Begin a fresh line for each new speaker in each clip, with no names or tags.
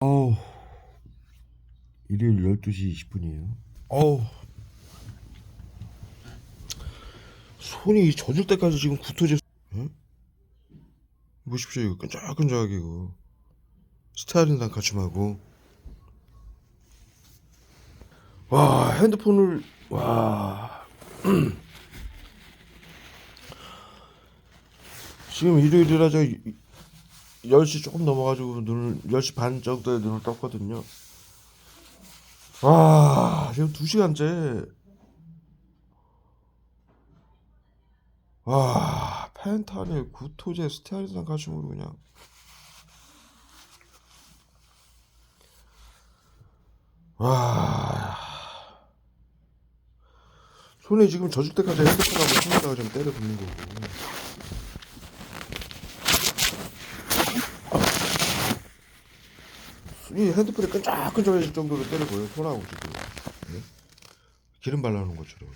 어우, 일요일 12시 20분이에요. 어우, 손이 젖을 때까지 지금 구토제. 응? 보십시오, 이거 끈적끈적하게 이거. 스타일인랑 같이 하고. 와, 핸드폰을, 와. 지금 일요일이라 저 10시 조금 넘어가지고 10시 반 정도에 눈을 떴거든요. 와, 지금 2시간째. 와, 펜타닐, 구토제, 스타일인랑 같이으로 그냥. 와. 손에 지금 젖을 때까지 핸드폰하고 손에다가 좀 때려 붓는 거고. 이 핸드폰이 끈적끈적해질 정도로 때려보여. 손하고 지금. 네? 기름 발라놓은 것처럼.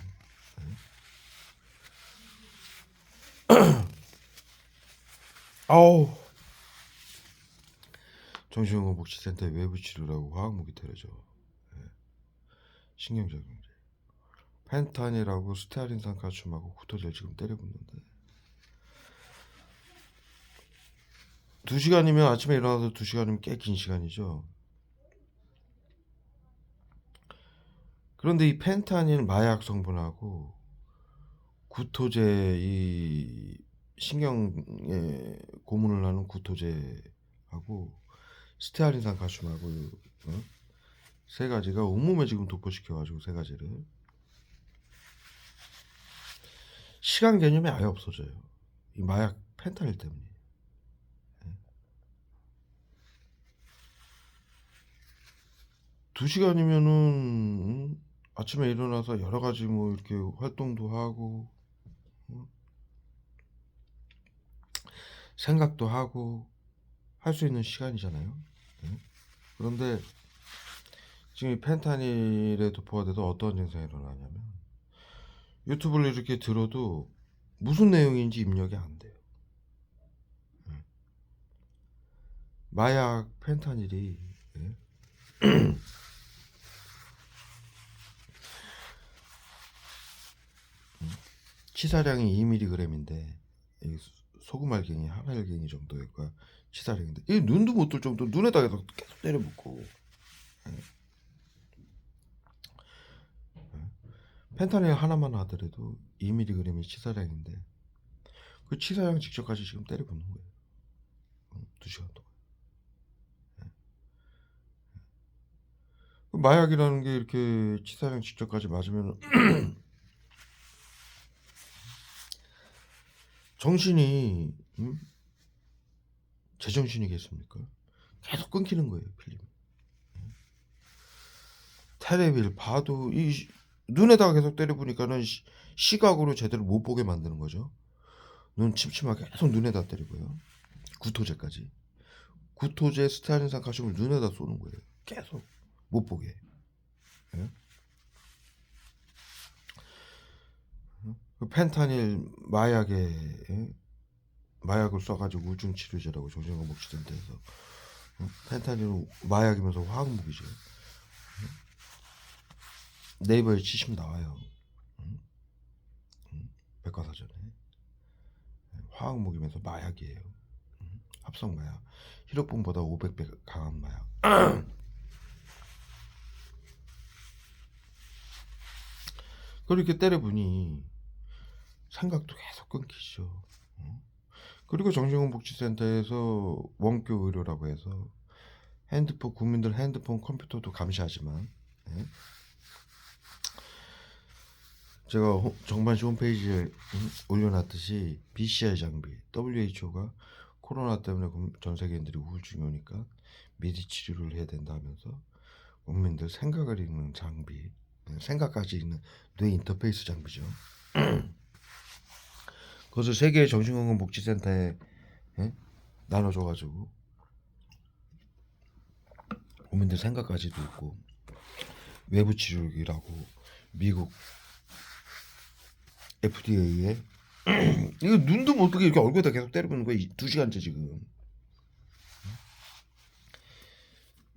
아우. 정신건강복지센터에 외부 치료라고 화학무기 때려줘. 네. 신경작용제. 펜타닐하고 스테아린산 칼슘하고 구토제를 지금 때려붓는데. 2시간이면 아침에 일어나서 2시간이면 꽤 긴 시간이죠. 그런데 이 펜타닐 마약 성분하고 구토제 이 신경에 고문을 하는 구토제하고 스테아린산 칼슘하고 어? 세 가지가 온몸에 지금 도포시켜가지고 세 가지를 시간 개념이 아예 없어져요. 이 마약 펜타닐 때문에. 2시간이면은 아침에 일어나서 여러 가지 뭐 이렇게 활동도 하고 생각도 하고 할 수 있는 시간이잖아요. 네? 그런데 지금 이 펜타닐에 도포가 돼서 어떤 증상이 일어나냐면 유튜브를 이렇게 들어도 무슨 내용인지 입력이 안 돼요. 마약 펜타닐이 치사량이 2mg인데 소금 알갱이 한 알갱이 정도의 치사량인데 이 눈도 못 뜰 정도로 눈에다 계속 때려붓고. 펜타닐 하나만 하더라도 2mg이 치사량인데 그 치사량 직접까지 지금 때려붓는 거예요. 2시간 동안. 그 마약이라는 게 이렇게 치사량 직접까지 맞으면 정신이 제정신이겠습니까? 계속 끊기는 거예요, 필름. 테레비를 봐도 이 눈에다가 계속 때려보니까는 시각으로 제대로 못 보게 만드는 거죠. 눈 침침하게 계속 눈에다 때리고요. 구토제까지. 구토제 스타일린산 칼슘을 눈에다 쏘는 거예요. 계속 못 보게. 예? 그 펜타닐 마약에 마약을 쏴가지고 우중 치료제라고 정신건강복지센터에서 펜타닐은 마약이면서 화학무기죠. 네이버에 치시면 나와요. 백과사전에 화학무기면서 마약이에요. 합성마약. 히로폰보다 500배 강한 마약. 그렇게 때려보니 생각도 계속 끊기죠. 그리고 정신건강복지센터에서 원격 의료라고 해서 핸드폰 국민들 핸드폰 컴퓨터도 감시하지만 제가 정반시 홈페이지에 올려놨듯이 BCI 장비 WHO가 코로나 때문에 전 세계인들이 우울증이 오니까 미리 치료를 해야 된다 하면서 국민들 생각을 읽는 장비, 생각까지 읽는 뇌 인터페이스 장비죠. 그것을 세계 정신건강복지센터에 나눠줘가지고 국민들 생각까지도 있고 외부 치료기라고 미국 FDA에 이거 눈도 못 뜨게 이렇게 얼굴에다 계속 때려보는 거야. 2시간째 지금.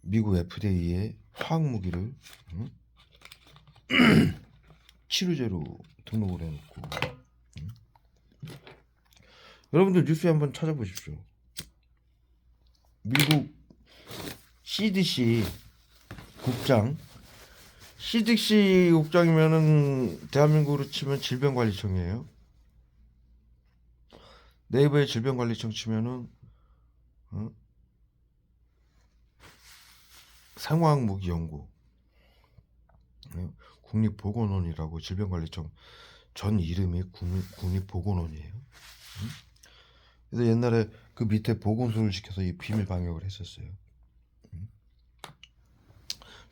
미국 FDA에 화학무기를 치료제로 등록을 해놓고 여러분들 뉴스에 한번 찾아보십시오. 미국 CDC 국장, CDC 국장이면은 대한민국으로 치면 질병관리청이에요. 네이버에 질병관리청 치면은 생화학무기연구 국립보건원이라고 질병관리청 전 이름이 국립보건원이에요. 그래서 옛날에 그 밑에 보건소를 시켜서 이 비밀 방역을 했었어요.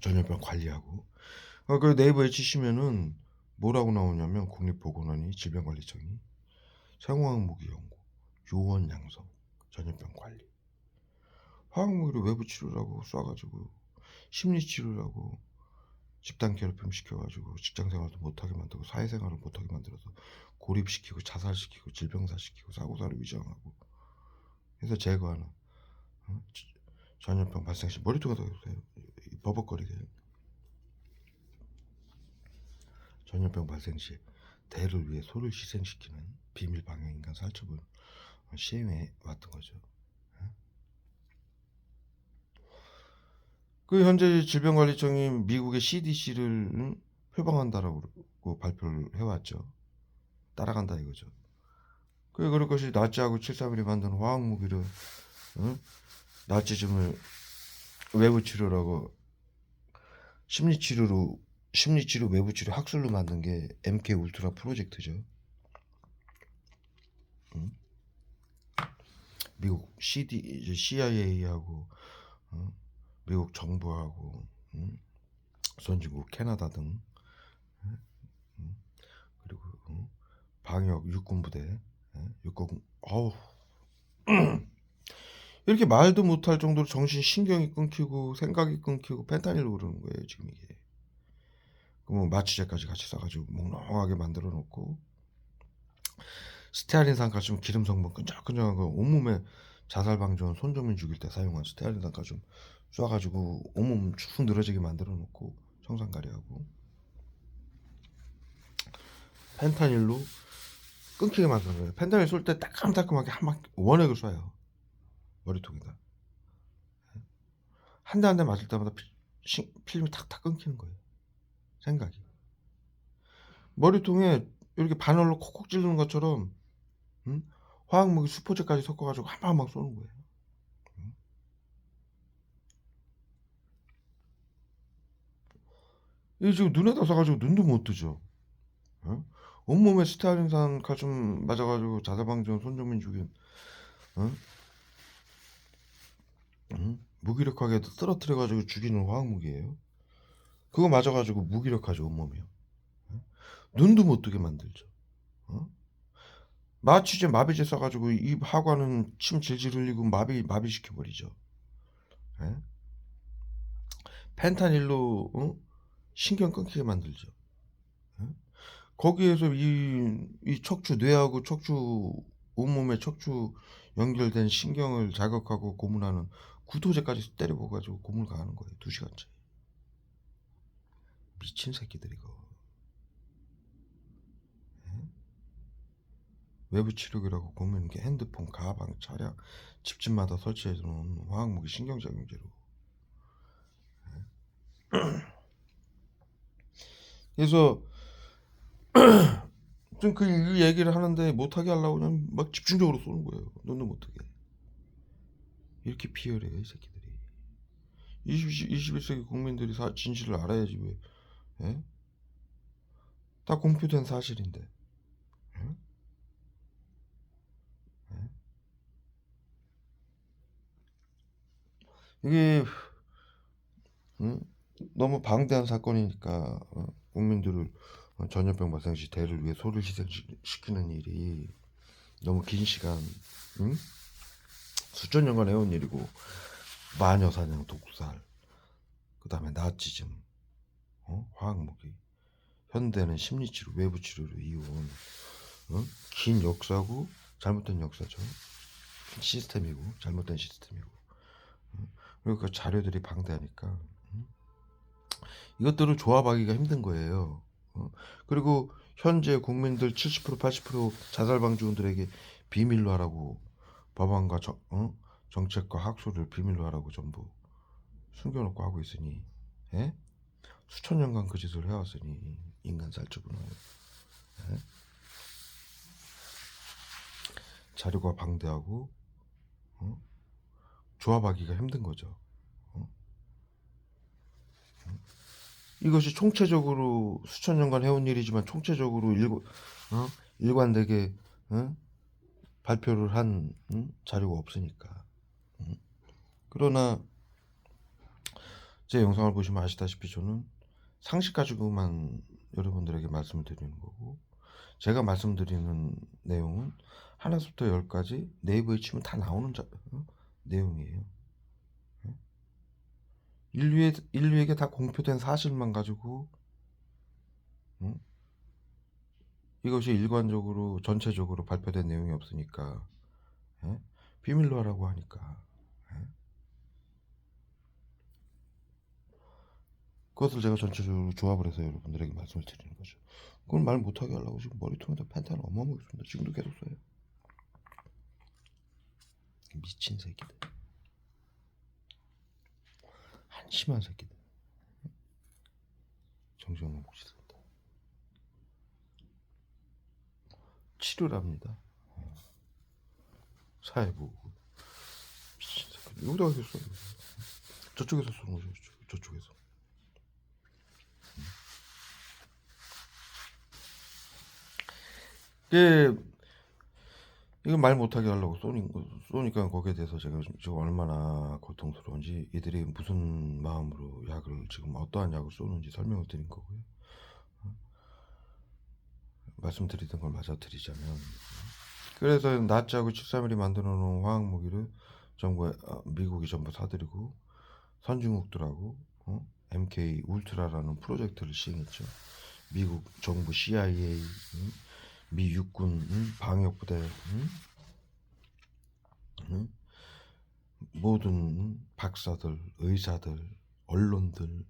전염병 관리하고. 그 네이버에 치시면은 뭐라고 나오냐면 국립보건원이 질병관리청이 생화학무기연구 요원양성 전염병 관리 화학무기를 외부 치료라고 쏴가지고 심리치료라고 집단 괴롭힘 시켜가지고 직장생활도 못하게 만들고 사회생활을 못하게 만들어서 고립시키고 자살시키고 질병사시키고 사고사를 위장하고 해서 제거하는 전염병 발생 시 머리통에 닿으세요. 버벅거리게 전염병 발생 시 대를 위해 소를 희생시키는 비밀 방역 인간 살처분 시행해 왔던 거죠. 그 현재 질병관리청이 미국의 CDC를 표방한다라고 발표를 해왔죠. 따라간다 이거죠. 그럴 것이 나치하고 731이 만든 화학무기를 나치즘을 외부 치료라고 심리치료 외부 치료 학술로 만든 게 MK 울트라 프로젝트죠. 미국 CIA하고 미국 정부하고 선진국 캐나다 등 그리고 방역 육군부대 육군 이렇게 말도 못할 정도로 정신 신경이 끊기고 생각이 끊기고 펜타닐로 그러는 거예요 지금 이게. 그러면 마취제까지 같이 싸가지고 몽롱하게 만들어 놓고 스테아린산까지 좀 기름 성분 끈적끈적한 거 온몸에 자살 방지원 손정민 죽일 때 사용한 스테아린산까지 좀 쏴가지고 온몸 쭉 늘어지게 만들어 놓고 청산가리하고 펜타닐로 끊기게 만드는 거예요. 펜타닐 쏠 때 따끔따끔하게 한 원액을 쏴요. 머리통에다. 한 대 한 대 맞을 때마다 필름이 탁탁 끊기는 거예요. 생각이. 머리통에 이렇게 바늘로 콕콕 찌르는 것처럼 화학무기 수포제까지 섞어가지고 한 방 막 쏘는 거예요. 이게 지금 눈에다 쏴가지고 눈도 못 뜨죠. 온몸에 스테아린산 칼슘 맞아가지고 자살방지원 손정민 죽인 무기력하게 쓰러뜨려가지고 죽이는 화학무기예요. 그거 맞아가지고 무기력하죠 온몸이요. 눈도 못 뜨게 만들죠. 마취제 마비제 써가지고 입 하관은 침 질질 흘리고 마비시켜버리죠. 펜타닐로 신경 끊기게 만들죠. 거기에서 이 척추 뇌하고 척추 온몸에 척추 연결된 신경을 자극하고 고문하는 구토제까지 때려부어가지고 고문을 가하는 거예요. 2시간째. 미친 새끼들 이거. 외부 치료기라고 보면 게 핸드폰, 가방, 차량, 집집마다 설치해 놓은 화학무기 신경작용제로. 그래서 좀 그 얘기를 하는데 못하게 하려고 그냥 막 집중적으로 쏘는 거예요. 눈도 못하게. 이렇게 피해를 해요, 이 새끼들이. 21세기 국민들이 진실을 알아야지 왜? 예? 다 공표된 사실인데. 예? 예? 이게 너무 방대한 사건이니까 국민들을 전염병 발생 시 대를 위해 소를 희생시키는 일이 너무 긴 시간 수천 년간 해온 일이고 마녀 사냥, 독살, 그 다음에 나치즘, 화학무기, 현대는 심리치료, 외부 치료를 이어온 긴 역사고 잘못된 역사죠. 시스템이고 잘못된 시스템이고 그리고 그 자료들이 방대하니까 이것들을 조합하기가 힘든 거예요. 그리고 현재 국민들 70% 80% 자살 방지원들에게 비밀로 하라고 법안과 정책과 학술을 비밀로 하라고 전부 숨겨놓고 하고 있으니, 예? 수천 년간 그 짓을 해왔으니 인간 살처분을, 예? 자료가 방대하고 조합하기가 힘든 거죠. 이것이 총체적으로 수천 년간 해온 일이지만 총체적으로 일관되게 발표를 한 자료가 없으니까. 그러나 제 영상을 보시면 아시다시피 저는 상식 가지고만 여러분들에게 말씀을 드리는 거고, 제가 말씀드리는 내용은 하나부터 열까지 네이버에 치면 다 나오는 내용이에요. 인류에게 다 공표된 사실만 가지고 이것이 일관적으로 전체적으로 발표된 내용이 없으니까, 예? 비밀로 하라고 하니까, 예? 그것을 제가 전체적으로 조합을 해서 여러분들에게 말씀을 드리는 거죠. 그걸 말 못하게 하려고 지금 머리통에다 펜타를 어마어마하게 씁니다. 지금도 계속 써요. 미친 새끼들, 한심한 새끼들. 정신없는 복지센터 치료를 합니다. 사회보고. 미친 새끼들. 여기다가 계속 써요. 저쪽에서 쏘는 거죠. 저쪽에서. 이거 말 못하게 하려고 쏘니까 거기에 대해서 제가 지금 얼마나 고통스러운지, 이들이 무슨 마음으로 약을, 지금 어떠한 약을 쏘는지 설명을 드린 거고요. 말씀드리던 걸 마저 드리자면, 그래서 나치하고 731이 만들어 놓은 화학 무기를 미국이 전부 사들이고 선진국들하고 MK 울트라라는 프로젝트를 시행했죠. 미국 정부 CIA, 미 육군 방역부대, 모든 박사들, 의사들, 언론들,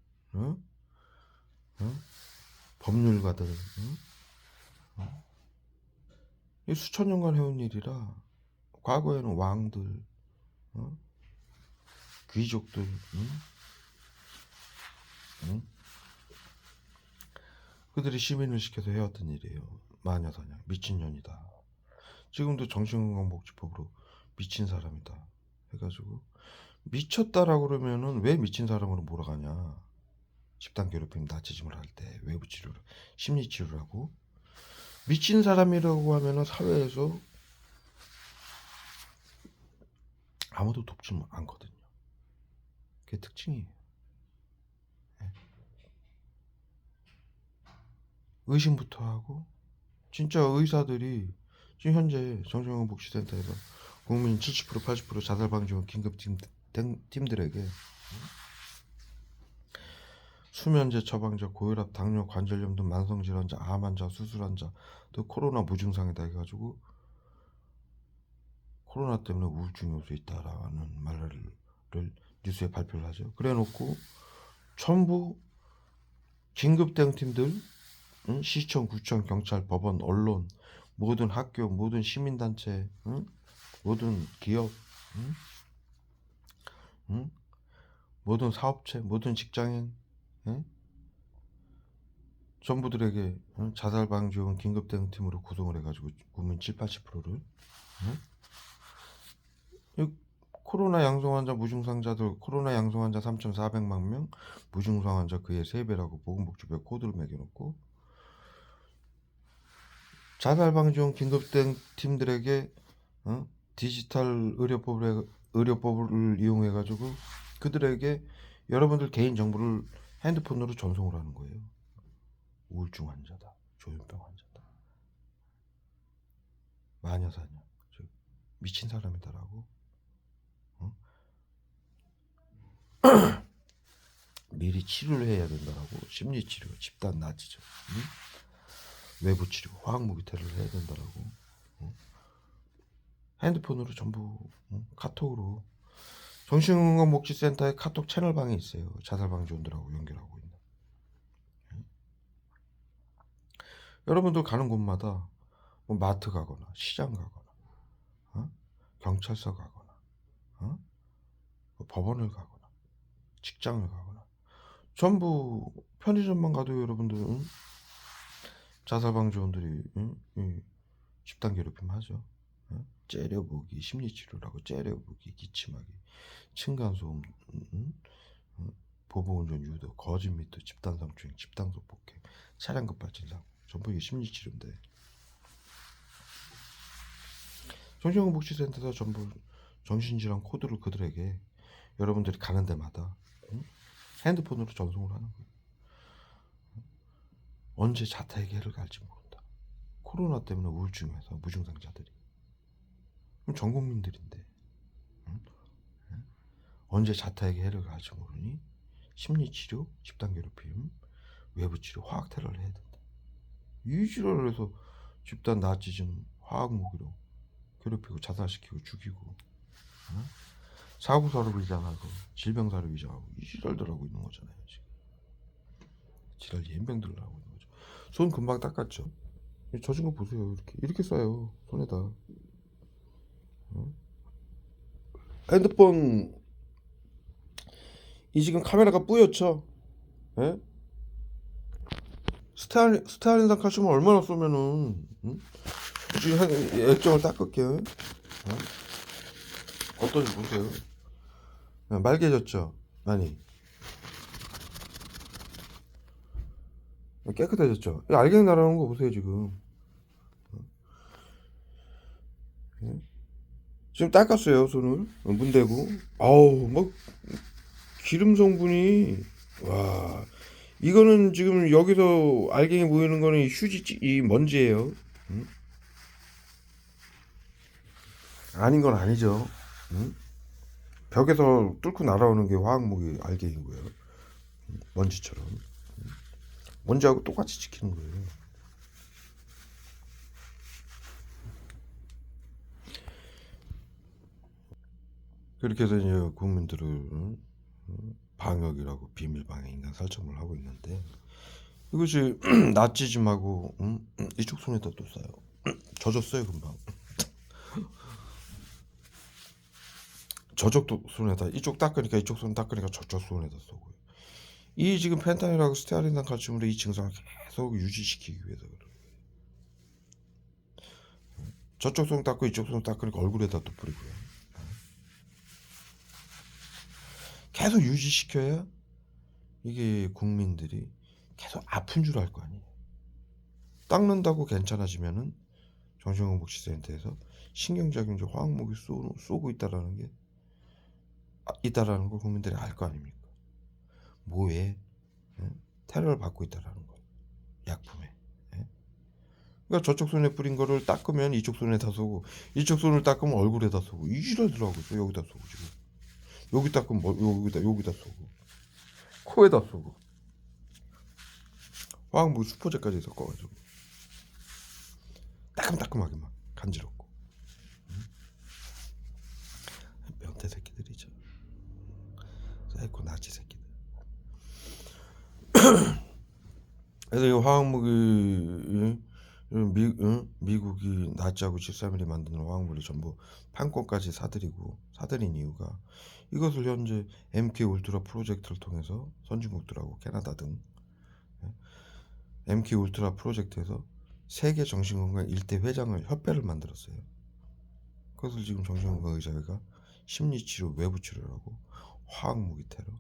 법률가들, 이 수천 년간 해온 일이라. 과거에는 왕들, 귀족들, 그들이 시민을 시켜서 해왔던 일이에요. 마녀사냥, 미친년이다. 지금도 정신건강복지법으로 미친 사람이다 해가지고, 미쳤다라고 그러면은 왜 미친 사람으로 몰아가냐. 집단 괴롭힘, 나치즘을 할 때 외부 치료를, 심리 치료를 하고, 미친 사람이라고 하면은 사회에서 아무도 돕지 않거든요. 그게 특징이에요. 의심부터 하고, 진짜 의사들이 지금 현재 정신건강복지센터에서 국민 70% 80% 자살방지원 긴급팀들에게 수면제, 처방제, 고혈압, 당뇨, 관절염 등 만성질환자, 암환자, 수술환자, 또 코로나 무증상이다 해가지고 코로나 때문에 우울증 요소에 있다라는 말을 뉴스에 발표를 하죠. 그래놓고 전부 긴급대응팀들, 시청, 구청, 경찰, 법원, 언론, 모든 학교, 모든 시민단체, 모든 기업, 모든 사업체, 모든 직장인, 전부들에게 자살방지원 긴급대응팀으로 구성을 해가지고 국민 7, 80%를 코로나 양성 환자, 무증상자들, 코로나 양성 환자 3,400만 명, 무증상 환자 그의 3배라고 보건복지부에 코드를 매겨놓고 자살방지원 긴급대응팀들에게 디지털 의료법을 이용해가지고 그들에게 여러분들 개인 정보를 핸드폰으로 전송을 하는 거예요. 우울증 환자다, 조현병 환자다, 마녀사냥, 미친 사람이다라고 미리 치료를 해야 된다라고. 심리치료, 집단 나치죠, 외부 치료, 화학무기 테러를 해야 된다라고 핸드폰으로 전부 카톡으로 정신건강복지센터에 카톡 채널방이 있어요. 자살방지원들하고 연결하고 있는. 여러분들 가는 곳마다 뭐 마트 가거나 시장 가거나 어? 경찰서 가거나 뭐 법원을 가거나 직장을 가거나 전부 편의점만 가도 여러분들 자살방지원들이 집단 괴롭힘 하죠. 째려보기, 심리치료라고 째려보기, 기침하기, 층간소음, 보복운전 유도, 거짓 미투, 집단성추행, 집단속폭행, 차량급발진상 전부 이게 심리치료인데 정신건강복지센터에서 전부 정신질환 코드를 그들에게 여러분들이 가는 데마다 핸드폰으로 전송을 하는 거예요. 언제 자택에 해를 갈지 모른다. 코로나 때문에 우울증에서 무증상자들이 그럼 전 국민들인데 언제 자택에 해를 갈지 모르니 심리치료, 집단괴롭힘, 외부치료, 화학테러를 해야 된다. 이 지랄을 해서 집단 나치즘 화학무기로 괴롭히고 자살시키고 죽이고 사고사를 위장하고 질병사를 위장하고 이 지랄들 하고 있는 거잖아요. 지금 지랄 연병들을 하고 있는 거죠. 손 금방 닦았죠. 젖은 거 보세요. 이렇게 싸요 손에다. 핸드폰 이 지금 카메라가 뿌옇죠. 예? 스타일린산 칼슘을 얼마나 쏘면은 지금 한 액정을 닦을게요. 어떤지 보세요. 맑아졌죠 많이. 깨끗해졌죠. 알갱이 날아오는 거 보세요 지금. 지금 닦았어요 손을 문 대고. 아우 뭐 기름 성분이 와 이거는 지금 여기서 알갱이 보이는 거는 휴지 이 먼지예요. 아닌 건 아니죠. 벽에서 뚫고 날아오는 게 화학무기 알갱이고요. 먼지처럼 먼지하고 똑같이 지키는 거예요. 그렇게 해서 이제 국민들을 방역이라고 비밀방해 인간 살점을 하고 있는데 이것이 나치즘하고 이쪽 손에다 또 쏴요. 젖었어요 금방. 저쪽 손에다 이쪽 닦으니까 이쪽 손 닦으니까 저쪽 손에다 쏘고요. 이 지금 펜타닐하고 스테아린산 칼슘으로 이 증상을 계속 유지시키기 위해서 그래요. 저쪽 손 닦고 이쪽 손 닦으니까 얼굴에다 또 뿌리고요. 계속 유지시켜야 이게 국민들이 계속 아픈 줄 알 거 아니에요. 닦는다고 괜찮아지면은 정신건강복지센터에서 신경작용제 화학무기 쏘고 있다라는 게 있다라는 걸 국민들이 알 거 아닙니까? 뭐에 테러를 받고 있다라는 거 약품에. 그러니까 저쪽 손에 뿌린 거를 닦으면 이쪽 손에 다 쏘고 이쪽 손을 닦으면 얼굴에 다 쏘고 이지랄들하고 있어. 여기다 쏘고 지금 여기 닦으면 여기다 쏘고 코에다 쏘고 화학무기 수포제까지 섞어가지고 따끔따끔하게 막 간지럽고 변태 새끼들이죠. 사이코 나치 새끼들. 그래서 이 화학무기 미국이 나치하고 13일에 만드는 화학무기를 전부 판권까지 사들인 이유가 이것을 현재 MK 울트라 프로젝트를 통해서 선진국들하고 캐나다 등 MK 울트라 프로젝트에서 세계 정신건강 일대 회장을 협회를 만들었어요. 그것을 지금 정신건강의사회가 심리치료, 외부치료라고 화학무기 테러,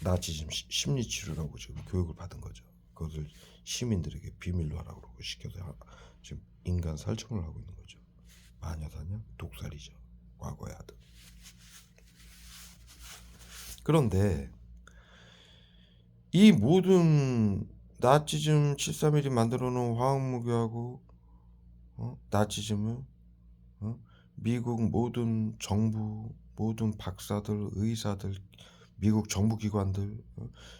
나치즘 심리치료라고 지금 교육을 받은 거죠. 그것을 시민들에게 비밀로 하라고 그러고 시켜서 지금 인간 살점을 하고 있는 거죠. 마녀사냥, 독살이죠. 과거에 하던. 그런데 이 모든 나치즘 731이 만들어 놓은 화학무기하고 나치즘을 미국 모든 정부, 모든 박사들, 의사들, 미국 정부기관들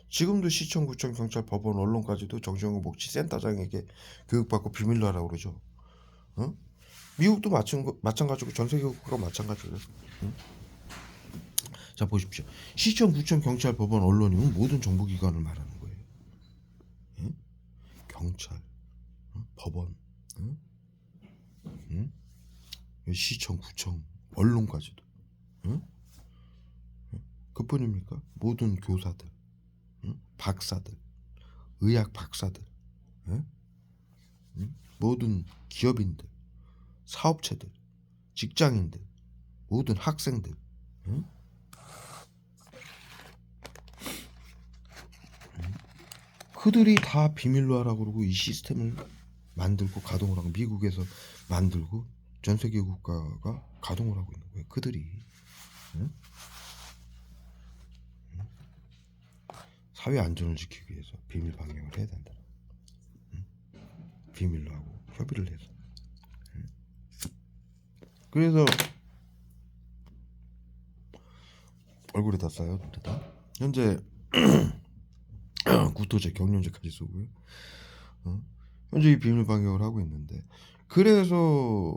지금도 시청, 구청, 경찰, 법원, 언론까지도 정신건강복지센터장에게 교육받고 비밀로 하라고 그러죠. 미국도 마찬가지고 전 세계 국가가 마찬가지예요. 응? 자 보십시오. 시청, 구청, 경찰, 법원, 언론이면 모든 정부기관을 말하는 거예요. 응? 경찰, 응? 법원, 응? 응? 시청, 구청, 언론까지도. 응? 그뿐입니까? 모든 교사들, 응? 박사들, 의학 박사들, 응? 응? 모든 기업인들, 사업체들, 직장인들, 모든 학생들, 응? 그들이 다 비밀로 하라고 그러고 이 시스템을 만들고 가동을 하고 미국에서 만들고 전 세계 국가가 가동을 하고 있는 거예요. 그들이. 응? 사회 안전을 지키기 위해서 비밀 방역을 해야 된다. 응? 비밀로 하고 협의를 해서. 응? 그래서 얼굴에 다 쌓여 다. 현재 구토제, 경련제까지 쏘고요. 현재 이 비밀 방역을 하고 있는데 그래서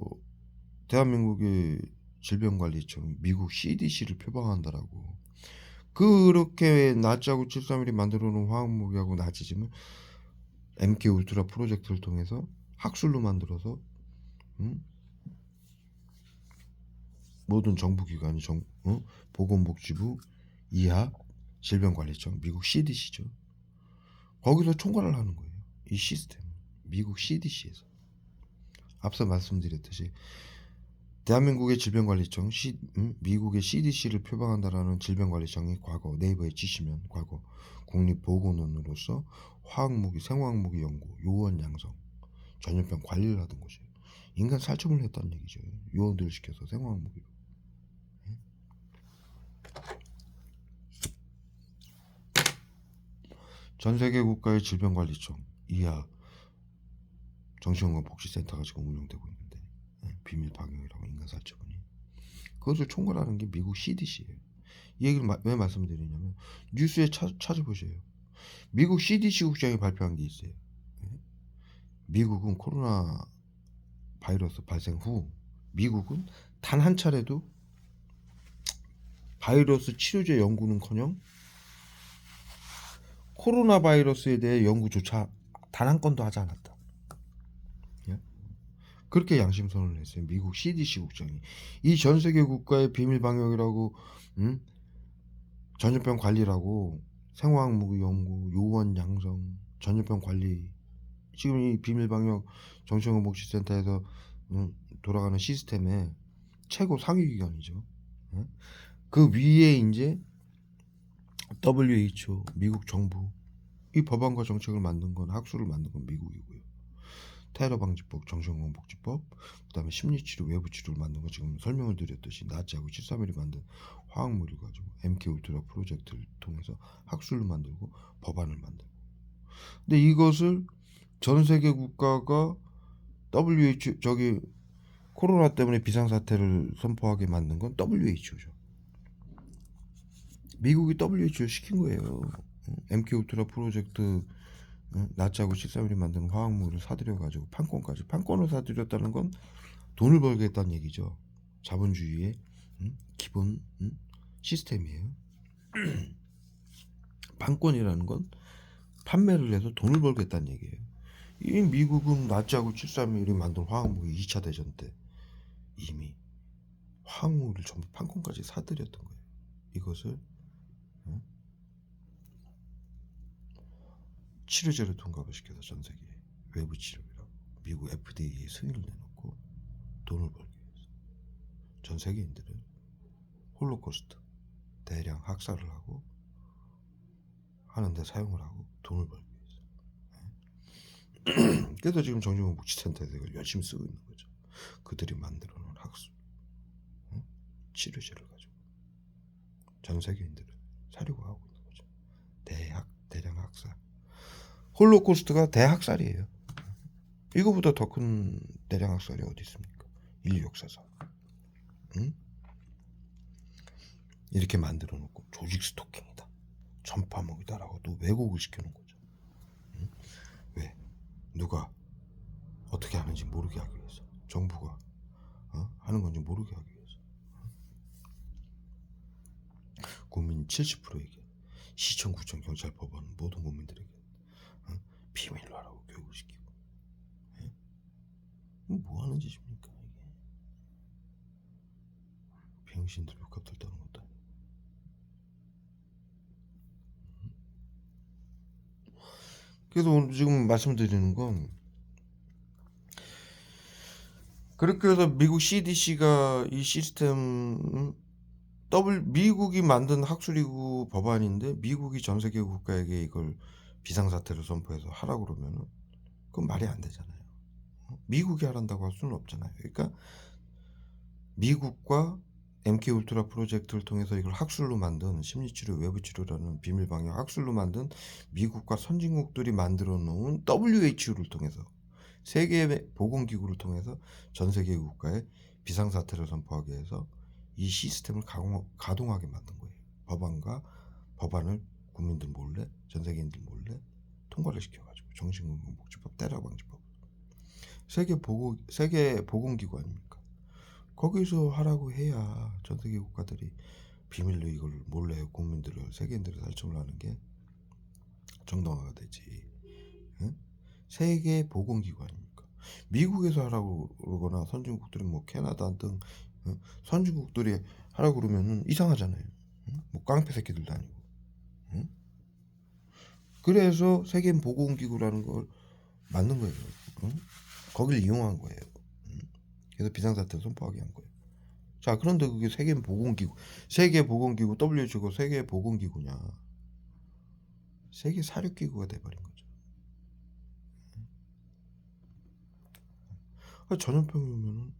대한민국의 질병관리청 미국 CDC를 표방한다라고 그렇게 나치하고 731이 만들어 놓은 화학무기하고 나치즘을 MK 울트라 프로젝트를 통해서 학술로 만들어서 모든 정부기관이 보건복지부 이하 질병관리청 미국 CDC죠. 거기서 총괄을 하는 거예요. 이 시스템 미국 CDC에서 앞서 말씀드렸듯이 대한민국의 질병관리청 미국의 CDC를 표방한다라는 질병관리청이 과거 네이버에 치시면 과거 국립보건원으로서 화학무기, 생화학무기 연구, 요원 양성, 전염병 관리를 하던 곳이에요. 인간 살충을 했다는 얘기죠. 요원들을 시켜서 생화학무기로. 전 세계 국가의 질병관리청 이하 정신건강복지센터가 지금 운영되고 있는데 비밀 방역이라고 인간 살처분이 그것을 총괄하는 게 미국 CDC예요. 이 얘기를 왜 말씀드리냐면 뉴스에 찾아보세요. 미국 CDC 국장이 발표한 게 있어요. 미국은 코로나 바이러스 발생 후 미국은 단 한 차례도 바이러스 치료제 연구는커녕 코로나 바이러스에 대해 연구조차 단 한 건도 하지 않았다. 그렇게 양심선언을 했어요. 미국 CDC 국장이. 이 전 세계 국가의 비밀 방역이라고 전염병 관리라고 생화학무기 연구, 요원 양성, 전염병 관리 지금 이 비밀 방역 정신건강복지센터에서 돌아가는 시스템의 최고 상위 기관이죠. 그 위에 이제 WHO 미국 정부 이 법안과 정책을 만든 건 학술을 만든 건 미국이고요. 테러 방지법, 정신건강복지법, 그다음에 심리치료, 외부치료를 만든 거 지금 설명을 드렸듯이 나치하고 731이 만든 화학물을 가지고 MK 울트라 프로젝트를 통해서 학술을 만들고 법안을 만들고. 근데 이것을 전 세계 국가가 WHO 코로나 때문에 비상사태를 선포하게 만든 건 WHO죠. 미국이 WHO 시킨 거예요. MK 울트라 프로젝트 나치하고 731이 만든 화학물을 사들여가지고 판권을 사들였다는 건 돈을 벌겠다는 얘기죠. 자본주의의 기본 시스템이에요. 판권이라는 건 판매를 해서 돈을 벌겠다는 얘기예요. 이 미국은 나치하고 731이 만든 화학무기 2차 대전 때 이미 화학무기를 전부 판권까지 사들였던 거예요. 이것을 치료제로 통합을 시켜서 전 세계에 외부 치료라고 미국 FDA에 승인을 내놓고 돈을 벌기 위해서 전 세계인들을 홀로코스트 대량 학살을 하고 하는데 사용을 하고 돈을 벌기 위해서. 그래서 지금 정신건강복지센터에서 이걸 열심히 쓰고 있는 거죠. 그들이 만들어 놓은 학술 치료제를 가지고 전 세계인들을 사려고 하고 있는 거죠. 대량 학살. 홀로코스트가 대학살이에요. 이거보다 더 큰 대량 학살이 어디 있습니까? 인류 역사상. 이렇게 만들어 놓고 조직 스토킹이다, 전파먹이다라고 또 왜곡을 시켜놓은 거죠. 왜? 누가 어떻게 하는지 모르게 하기 위해서 정부가 하는 건지 모르게 하기 위해서. 국민 70%에게 시청, 구청, 경찰, 법원 모든 국민들에게 비밀로 하라고 교육을 시키고. 뭐 하는 짓입니까 이게? 병신들 벽값들 떠는 것도 아니고. 그래서 오늘 지금 말씀드리는 건, 그렇게 해서 미국 CDC가 이 시스템 미국이 만든 학술기구 법안인데 미국이 전 세계 국가에게 이걸 비상사태를 선포해서 하라고 그러면은 그건 말이 안 되잖아요. 미국이 하란다고 할 수는 없잖아요. 그러니까 미국과 MK울트라 프로젝트를 통해서 이걸 학술로 만든 심리치료, 외부치료라는 비밀방역 학술로 만든 미국과 선진국들이 만들어 놓은 WHO를 통해서, 세계보건기구를 통해서 전 세계 국가에 비상사태를 선포하게 해서 이 시스템을 가동하게 만든 거예요. 법안을 국민들 몰래, 전 세계인들 몰래 통과를 시켜가지고, 정신건강복지법, 때려방지법, 세계보건기구 아닙니까? 거기서 하라고 해야 전 세계 국가들이 비밀로 이걸 몰래 국민들을, 세계인들을 살충을 하는 게 정당화가 되지. 응? 세계보건기구 아닙니까? 미국에서 하라고 그러거나 선진국들이 뭐 캐나다 등 선진국들이 하라고 그러면은 이상하잖아요. 뭐 깡패 새끼들도 아니고. 그래서 세계보건기구라는 걸 만든 거예요. 거길 이용한 거예요. 그래서 비상사태를 선포하게 한 거예요. 자, 그런데 그게 세계보건기구 WHO가 세계보건기구냐? 세계사육기구가 돼버린 거죠. 전염병이 오면은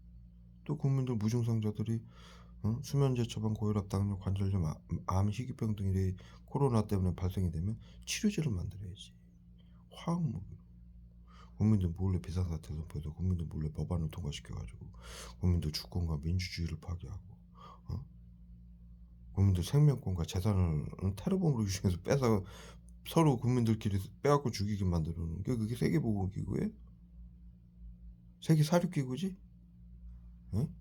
또 국민들, 무증상자들이 수면제 처방, 고혈압, 당뇨, 관절염, 암, 희귀병 등이 코로나 때문에 발생이 되면 치료제를 만들어야지. 화학무기로. 국민들 몰래 비상사태 선포해서 국민들 몰래 법안을 통과시켜가지고 국민들 주권과 민주주의를 파괴하고, 국민들 생명권과 재산을 테러범으로 유증해서 빼서 서로 국민들끼리 빼앗고 죽이게 만드는 게 그게 세계보건기구예요? 세계사육기구지? 응?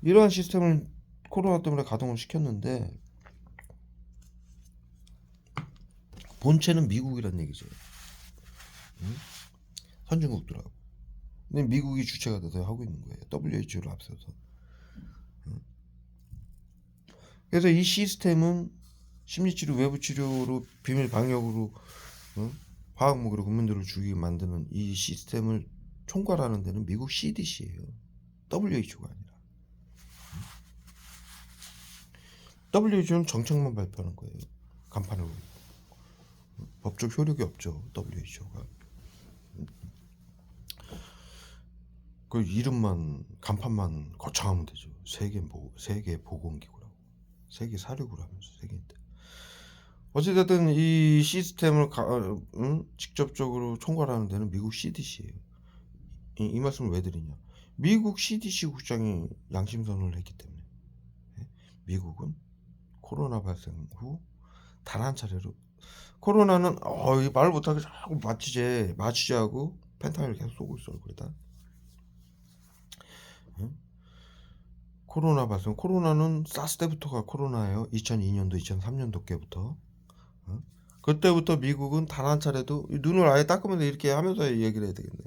이러한 시스템을 코로나 때문에 가동을 시켰는데 본체는 미국이란 얘기죠. 선진국들하고. 근데 미국이 주체가 돼서 하고 있는 거예요. WHO를 앞서서. 그래서 이 시스템은 심리치료, 외부치료로 비밀 방역으로 화학무기로 국민들을 죽이게 만드는 이 시스템을 총괄하는 데는 미국 CDC예요. WHO가 아니라. WHO는 정책만 발표하는 거예요. 간판으로. 법적 효력이 없죠. WHO가. 그 이름만, 간판만 거창하면 되죠. 세계보건기구라고. 세계사육을 하면서 세계인데. 어찌됐든 이 시스템을 직접적으로 총괄하는 데는 미국 CDC예요. 이 말씀을 왜 드리냐? 미국 CDC 국장이 양심선언을 했기 때문에. 미국은 코로나 발생 후 단 한 차례로, 코로나는 말 못하게 자꾸 마취제하고 펜타닐을 계속 쏘고 있어. 그러다 코로나는 사스 때부터가 코로나예요. 2002년도 2003년도께부터. 그때부터 미국은 단 한 차례도, 눈을 아예 닦으면서 이렇게 하면서 얘기를 해야 되겠네.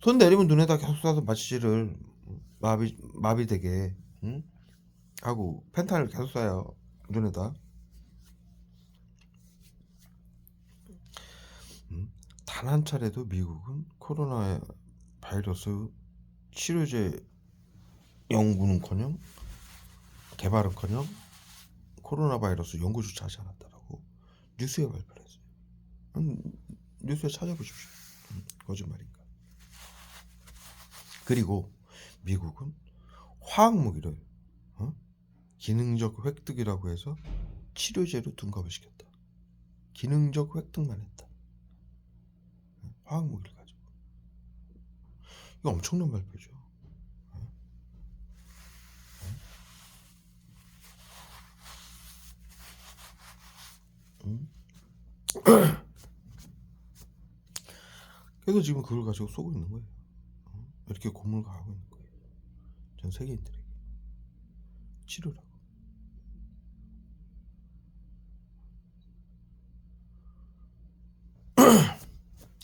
손 내리면 눈에다 계속 쏴서 마취제를 마비되게 하고 펜타닐 계속 쏴요. 눈에다. 단 한 차례도 미국은 코로나 바이러스 치료제 연구는커녕 개발은커녕 코로나 바이러스 연구조차 하지 않았다라고 뉴스에 발표를 했어요. 뉴스에 찾아보십시오. 거짓말인가. 그리고 미국은 화학무기를 기능적 획득이라고 해서 치료제로 둔갑을 시켰다. 기능적 획득만 했다. 화학무기를 가지고. 이거 엄청난 발표죠. 그래서 제가 지금 그걸 가지고 쏘고 있는 거예요. 이렇게 고물가하고 있는 거예요. 전 세계인들에게 치료라고.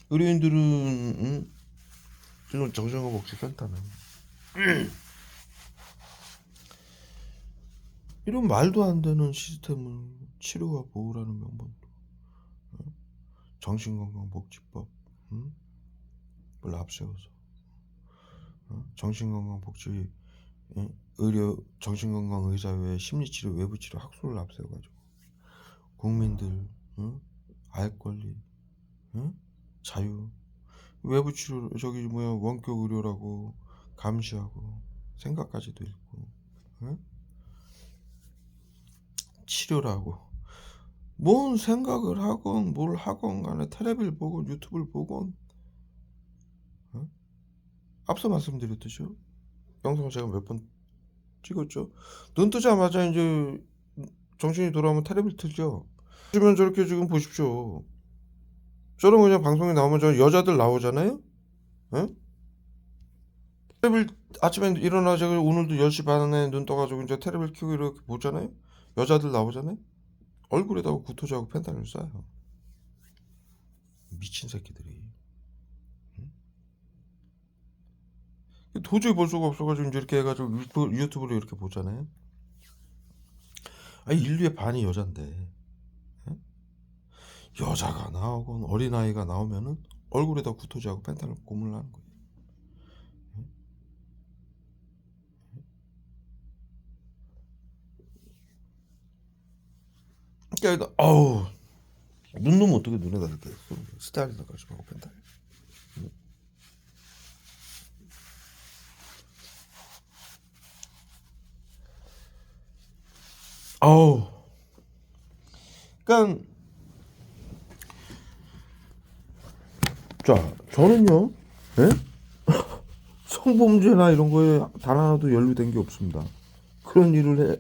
의료인들은 지금 정신건강복지센터는 이런 말도 안 되는 시스템을 치료와 보호라는 명분으로 정신건강복지법 을 앞세워서 정신건강복지 의료 정신건강의사회 심리치료 외부치료 학술을 앞세워가지고 국민들 알 권리 자유 외부치료 저기 뭐야 원격 의료라고 감시하고 생각까지도 있고 치료라고 뭔 생각을 하건 뭘 하건 간에 텔레비를 보건 유튜브를 보건 앞서 말씀드렸듯이 영상을 제가 몇 번 찍었죠. 눈 뜨자마자 이제 정신이 돌아오면 텔레비를 틀죠. 요즘엔 저렇게 지금 보십시오. 저런 그냥 방송에 나오면 저 여자들 나오잖아요. 텔레비를 아침에 일어나자고 오늘도 10시 반에 눈 떠가지고 이제 텔레비를 켜고 이렇게 보잖아요. 여자들 나오잖아요. 얼굴에다가 구토제하고 펜타닐 쏴요. 미친 새끼들이. 도저히 볼 수가 없어가지고 이제 이렇게 해가지고 유튜브로 이렇게 보잖아요. 인류의 반이 여잔데 여자가 나오건 어린아이가 나오면은 얼굴에다 구토제하고 펜타닐 고물나는 거예요. 그러니까 어우 눈 놓으면 어떻게 눈에다 이렇게 스타일이 나가지고 하고 펜타닐. 아우 그러니까 자 저는요 성범죄나 이런 거에 단 하나도 연루된 게 없습니다. 그런 일을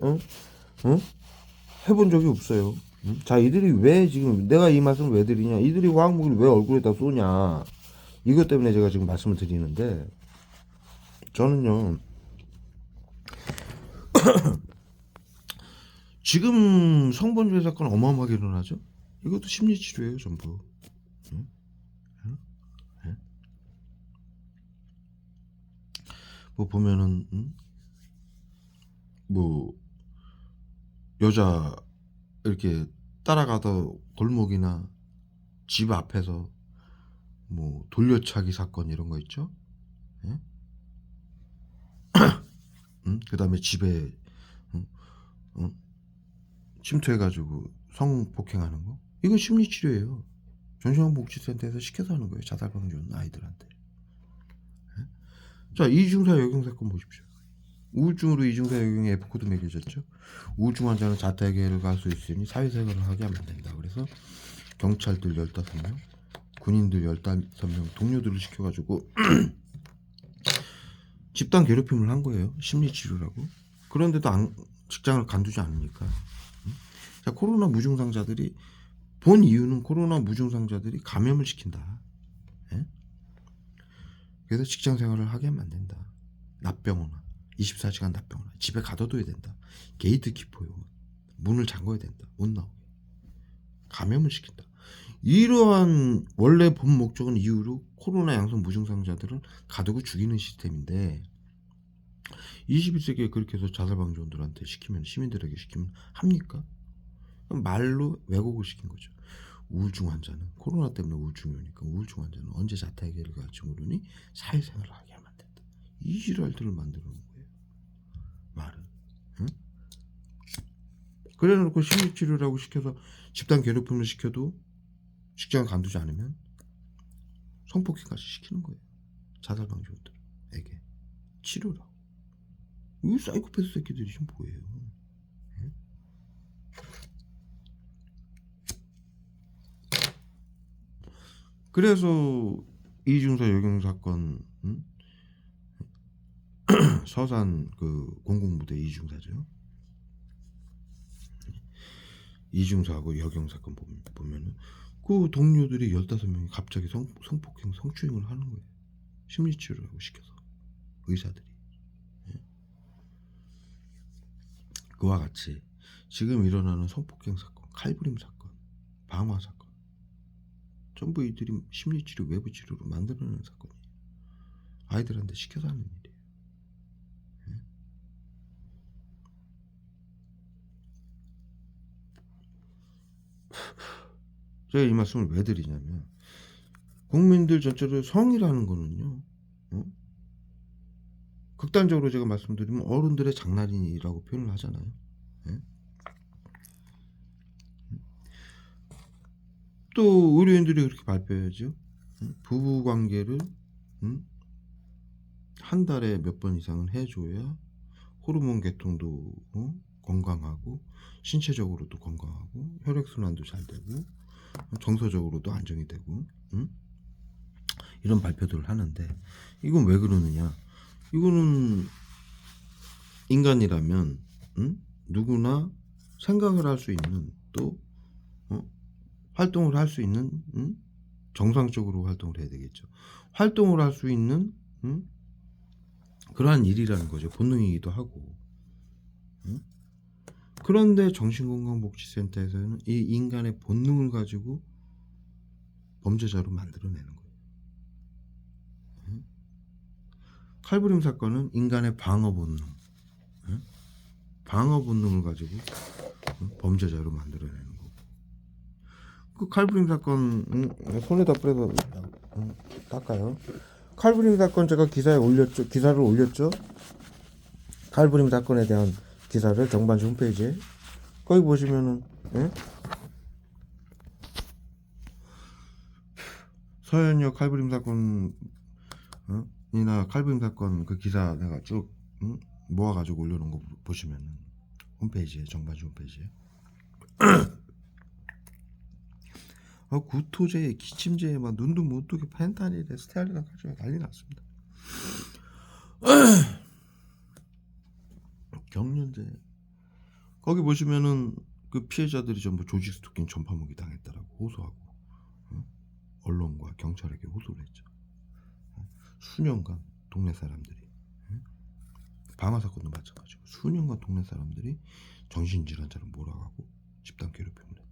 해본 적이 없어요. 자 이들이 왜 지금 내가 이 말씀을 왜 드리냐, 이들이 화학무기를 왜 얼굴에다 쏘냐, 이것 때문에 제가 지금 말씀을 드리는데, 저는요 지금 성범죄 사건 어마어마하게 일어나죠. 이것도 심리치료예요 전부. 뭐 보면은 뭐 여자 이렇게 따라가다 골목이나 집 앞에서 뭐 돌려차기 사건 이런 거 있죠. 그 다음에 집에 침투해가지고 성폭행하는 거, 이거 심리치료예요. 정신건강복지센터에서 시켜서 하는 거예요. 자살방지원 아이들한테. 자 이중사 여경 사건 보십시오. 우울증으로 이중사 여경에 F코드 매겨졌죠. 우울증 환자는 자택을 갈 수 있으니 사회생활을 하게 하면 된다. 그래서 경찰들 15명, 군인들 15명, 동료들을 시켜가지고 집단 괴롭힘을 한 거예요. 심리치료라고. 그런데도 직장을 간두지 않으니까. 자, 코로나 무증상자들이 본 이유는 코로나 무증상자들이 감염을 시킨다. 그래서 직장 생활을 하게 하면 안 된다. 납병원아, 24시간 납병원아, 집에 가둬둬야 된다. 게이트 키퍼요. 문을 잠궈야 된다. 못 나오게. 감염을 시킨다. 이러한 원래 본 목적은 이유로 코로나 양성 무증상자들을 가두고 죽이는 시스템인데, 21세기에 그렇게 해서 자살방지원들한테 시키면, 시민들에게 시키면 합니까? 말로 왜곡을 시킨 거죠. 우울증 환자는 코로나 때문에 우울증이 오니까 우울증 환자는 언제 자택을 갈지 모르니 사회생활을 하게 하면 안 된다. 이 지랄들을 만들어 놓은 거예요. 말은. 그래 놓고 심리치료라고 시켜서 집단 괴롭힘을 시켜도 직장을 간두지 않으면 성폭행까지 시키는 거예요. 자살방지원들에게 치료라고. 이 사이코패스 새끼들이 지금 뭐예요? 그래서 이중사 여경 사건, 서산 그 공공부대 이중사죠. 이중사하고 여경 사건 보면은 그 동료들이 15명이 갑자기 성폭행, 성추행을 하는 거예요. 심리치료라고 시켜서 의사들이. 예? 그와 같이 지금 일어나는 성폭행 사건, 칼부림 사건, 방화 사건 전부 이들이 심리치료, 외부치료로 만들어내는 사건이에요. 아이들한테 시켜서 하는 일이에요. 예? 제가 이 말씀을 왜 드리냐면 국민들 전체로 성이라는 거는요, 극단적으로 제가 말씀드리면 어른들의 장난이라고 표현을 하잖아요. 예? 또 의료인들이 그렇게 발표해야죠. 부부 관계를 한 달에 몇 번 이상은 해줘야 호르몬 계통도 건강하고 신체적으로도 건강하고 혈액순환도 잘 되고 정서적으로도 안정이 되고 이런 발표들을 하는데 이건 왜 그러느냐? 이거는 인간이라면 누구나 생각을 할 수 있는 또 활동을 할 수 있는 정상적으로 활동을 해야 되겠죠. 활동을 할 수 있는 그러한 일이라는 거죠. 본능이기도 하고. 그런데 정신건강복지센터에서는 이 인간의 본능을 가지고 범죄자로 만들어내는 거예요. 칼부림 사건은 인간의 방어 본능, 방어 본능을 가지고 범죄자로 만들어내는 거고. 그 칼부림 사건 손에다 뿌려서 닦아요. 칼부림 사건 제가 기사를 올렸죠. 칼부림 사건에 대한 기사를 정반시 홈페이지에 거기 보시면은 서현역 칼부림 사건 이나 칼부림 사건 그 기사 내가 쭉 모아가지고 올려놓은 거 보시면은 홈페이지에 정반시 홈페이지에 구토제, 기침제, 막 눈도 못 뜨게 펜타닐에 스테알리나 가지고 난리 났습니다. 경련제 거기 보시면은 그 피해자들이 전부 조직 스토킹 전파무기 당했다라고 호소하고 언론과 경찰에게 호소를 했죠. 수년간 동네 사람들이 방화 사건도 마찬가지고 수년간 동네 사람들이 정신질환자를 몰아가고 집단 괴롭힘을 했다.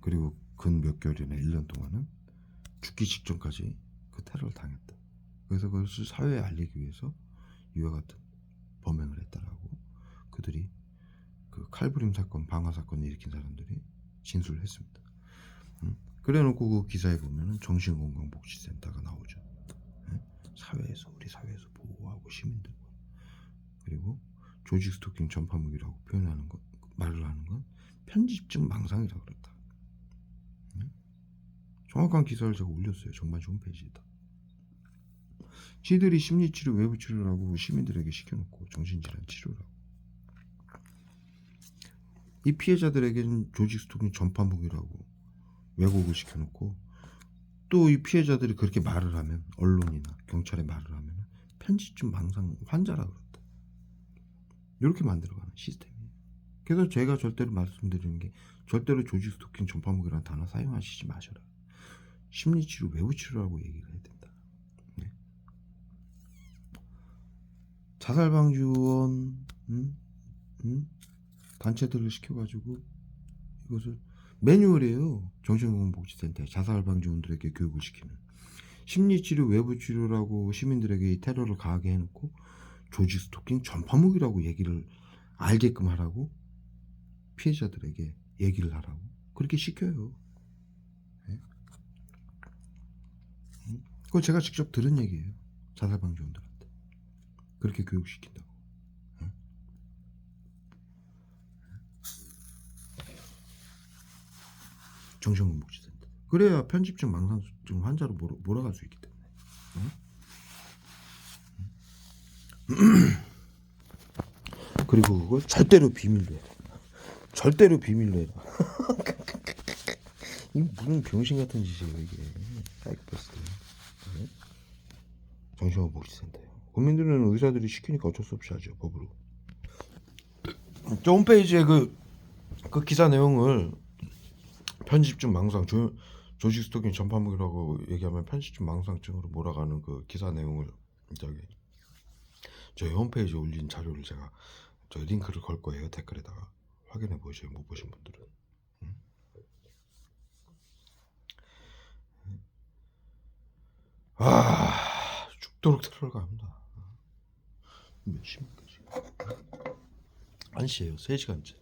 그리고 근 몇 개월이나 1년 동안은 죽기 직전까지 그 테러를 당했다. 그래서 그것을 사회에 알리기 위해서 이와 같은 범행을 했다라고 그들이 그 칼부림 사건, 방화 사건을 일으킨 사람들이 진술을 했습니다. 그래놓고 그 기사에 보면은 정신건강복지센터가 나오죠. 사회에서 우리 사회에서 보호하고 시민들과 그리고 조직 스토킹 전파무기라고 표현하는 것, 말을 하는 건 편집증 망상이라고 그랬다. 정확한 기사를 제가 올렸어요. 정반시 홈페이지에다. 지들이 심리치료, 외부치료라고 시민들에게 시켜놓고 정신질환 치료라고. 이 피해자들에게는 조직 스토킹 전파무기라고 왜곡을 시켜놓고 또 이 피해자들이 그렇게 말을 하면 언론이나 경찰에 말을 하면 편집증 망상 환자라고 그랬다. 이렇게 만들어가는 시스템이에요. 그래서 제가 절대로 말씀드리는 게 절대로 조직 스토킹 전파무기라는 단어 사용하시지 마셔라. 심리치료, 외부치료라고 얘기를 해야 된다. 네. 자살방지원 단체들을 시켜가지고 이것을 매뉴얼이에요. 정신건강복지센터에 자살방지원들에게 교육을 시키는 심리치료, 외부치료라고 시민들에게 이 테러를 가하게 해놓고 조직 스토킹 전파무기라고 얘기를 알게끔 하라고 피해자들에게 얘기를 하라고 그렇게 시켜요. 네? 그거 제가 직접 들은 얘기예요. 자살방지원들한테 그렇게 교육시킨다고. 정신건강복지센터. 그래야 편집증 망상증 환자로 몰아갈 수 있기 때문에. 그리고 그걸 절대로 비밀로 해라. 절대로 비밀로 해라. 이게 무슨 병신 같은 짓이에요 이게. 사이코패스. 정신건강복지센터요. 국민들은 의사들이 시키니까 어쩔 수 없이 하죠 법으로. 저 홈페이지에 그 기사 내용을 편집증 망상 조직 스토킹 전파물이라고 얘기하면 편집증 망상증으로 몰아가는 그 기사 내용을 저기 저희 홈페이지에 올린 자료를 제가 저 링크를 걸 거예요. 댓글에다가 확인해 보시죠. 못 보신 분들은. 죽도록 테러를 갑니다. 몇 시입니까 지금? 1시에요. 3시간째.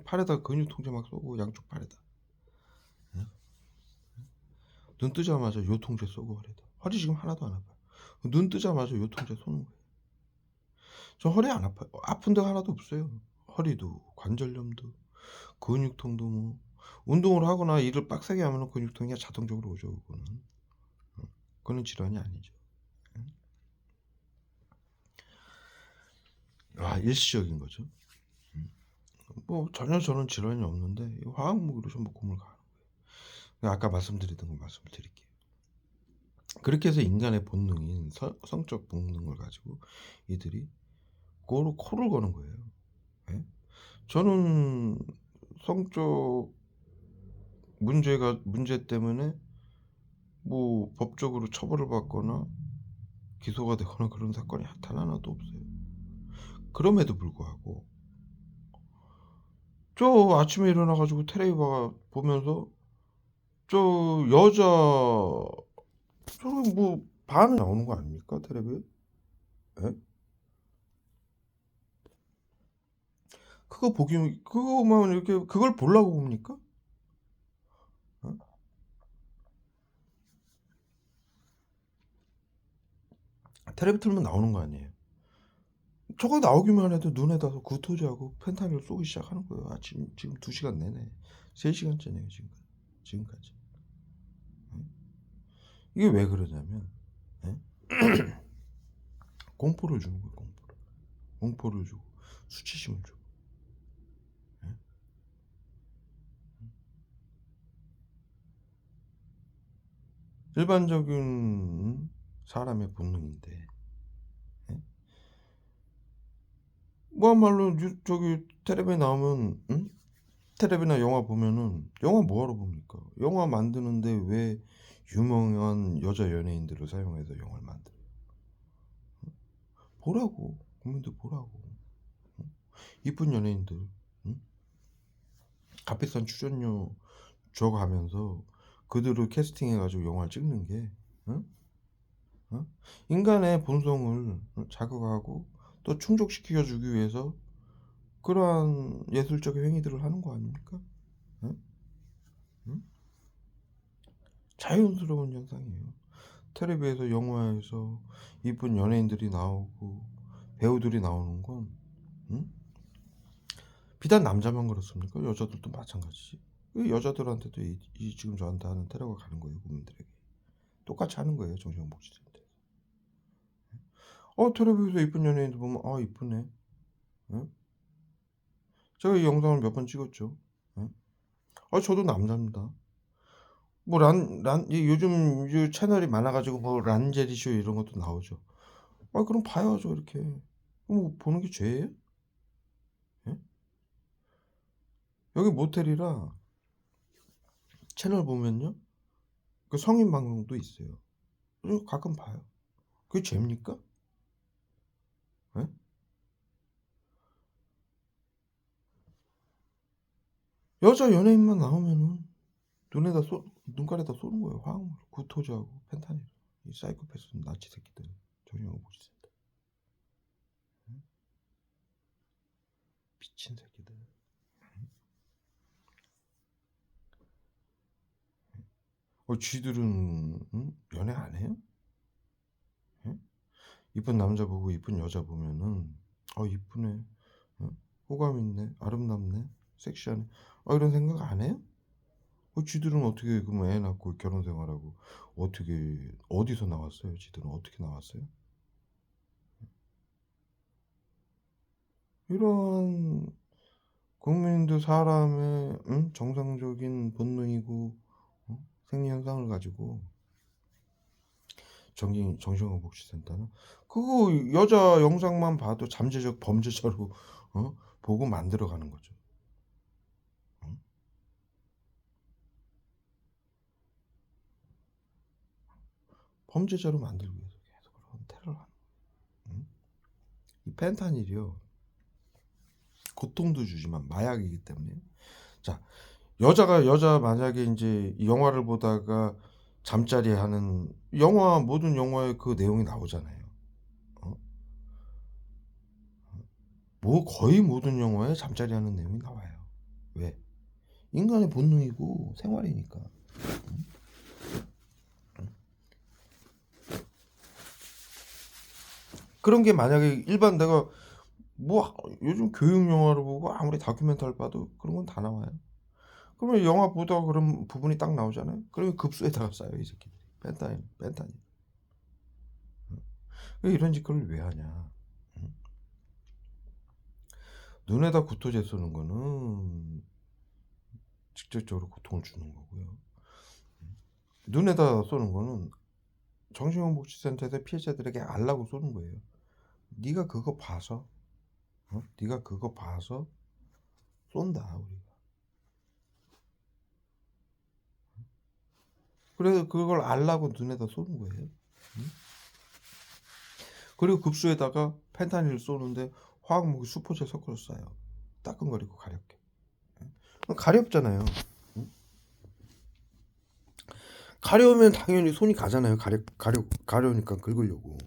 팔에다 근육 통제 막 쏘고 양쪽 팔에다. 눈 뜨자마자 요 통제 쏘고 허리 지금 하나도 안 아파요. 눈 뜨자마자 요 통제 쏘는 거예요. 저 허리 안 아파요. 아픈 데가 하나도 없어요. 허리도 관절염도 근육통도 뭐 운동을 하거나 일을 빡세게 하면 근육통이 자동적으로 오죠. 그거는 질환이 아니죠. 일시적인 거죠. 뭐 전혀 저는 질환이 없는데 화학무기로 좀 몸을 가는 거예요. 아까 말씀드리던 거 말씀드릴게요. 그렇게 해서 인간의 본능인 성적 본능을 가지고 이들이 코를 거는 거예요. 네? 저는 성적 문제 때문에 뭐 법적으로 처벌을 받거나 기소가 되거나 그런 사건이 단 하나도 없어요. 그럼에도 불구하고 저 아침에 일어나가지고 텔레비 보면서 저 여자 저거 뭐 반은 나오는 거 아닙니까 텔레비에? 예? 그거만 이렇게 그걸 보려고 봅니까? 어? 텔레비 틀면 나오는 거 아니에요? 저거 나오기만 해도 눈에다 구토제하고 펜타닐을 쏘기 시작하는 거예요. 지금 2시간 내내 3시간째네요 지금까지. 이게 왜 그러냐면 공포를 주는 거예요. 공포를 주고 수치심을 주고. 일반적인 사람의 본능인데 뭐야말로 저기 텔레비에 나오면 텔레비나 영화 보면은 영화 뭐하러 봅니까? 영화 만드는데 왜 유명한 여자 연예인들을 사용해서 영화를 만들어요? 보라고 국민들 보라고. 이쁜 연예인들 값비싼 출연료 줘가면서 그들을 캐스팅해가지고 영화를 찍는 게 인간의 본성을 자극하고 또 충족시켜주기 위해서 그러한 예술적 행위들을 하는 거 아닙니까? 자연스러운 현상이에요. 텔레비에서 영화에서 이쁜 연예인들이 나오고 배우들이 나오는 건 비단 남자만 그렇습니까? 여자들도 마찬가지지. 여자들한테도 지금 저한테 하는 테러가 가는 거예요. 국민들에게 똑같이 하는 거예요. 정신건복지센터. 텔레비에서 이쁜 연예인들 보면 이쁘네. 제가 이 영상을 몇 번 찍었죠. 저도 남자입니다. 뭐 요즘 채널이 많아가지고 뭐 란제리쇼 이런 것도 나오죠. 그럼 봐야죠 이렇게. 뭐 보는 게 죄예요? 여기 모텔이라 채널 보면요 그 성인 방송도 있어요. 그리고 가끔 봐요. 그게 죄입니까? 여자 연예인만 나오면은 눈깔에다 쏘는 거예요. 화학물, 구토제하고 펜타닐. 이 사이코패스 나치 새끼들. 정신건복지센터. 미친 새끼들. 쥐들은 연애 안 해요? 이쁜 남자 보고 이쁜 여자 보면은 이쁘네, 호감 있네, 아름답네, 섹시하네, 이런 생각 안 해요? 쥐들은 어떻게 그럼 애 낳고 결혼 생활하고 어떻게 어디서 나왔어요? 쥐들은 어떻게 나왔어요? 이런 국민들 사람의 정상적인 본능이고 생리 현상을 가지고 정신건강복지센터는 그거 여자 영상만 봐도 잠재적 범죄자로 보고 만들어가는 거죠. 응? 범죄자로 만들기 위해서 계속 그런 테러를 하는. 응? 이 펜타닐이요. 고통도 주지만 마약이기 때문에. 자, 여자 만약에 이제 영화를 보다가 잠자리 하는 모든 영화에 그 내용이 나오잖아요. 어? 거의 모든 영화에 잠자리 하는 내용이 나와요. 왜? 인간의 본능이고 생활이니까. 그런 게 만약에 일반 내가 요즘 교육 영화를 보고 아무리 다큐멘터리를 봐도 그런 건 다 나와요. 그러면 영화 보다가 그런 부분이 딱 나오잖아요. 그러면 급수에다가 싸요, 이 새끼들이. 펜타닐. 왜 이런 짓거리를 왜 하냐? 눈에다 구토제 쏘는 거는 직접적으로 고통을 주는 거고요. 눈에다 쏘는 거는 정신건강복지센터에서 피해자들에게 알라고 쏘는 거예요. 네가 그거 봐서 쏜다 우리가. 그래서 그걸 알라고 눈에다 쏘는 거예요. 그리고 급수에다가 펜타닐을 쏘는데 화학무기 수포제 섞어서 쏴요. 따끔거리고 가렵게. 가렵잖아요. 가려우면 당연히 손이 가잖아요. 가려우니까 긁으려고.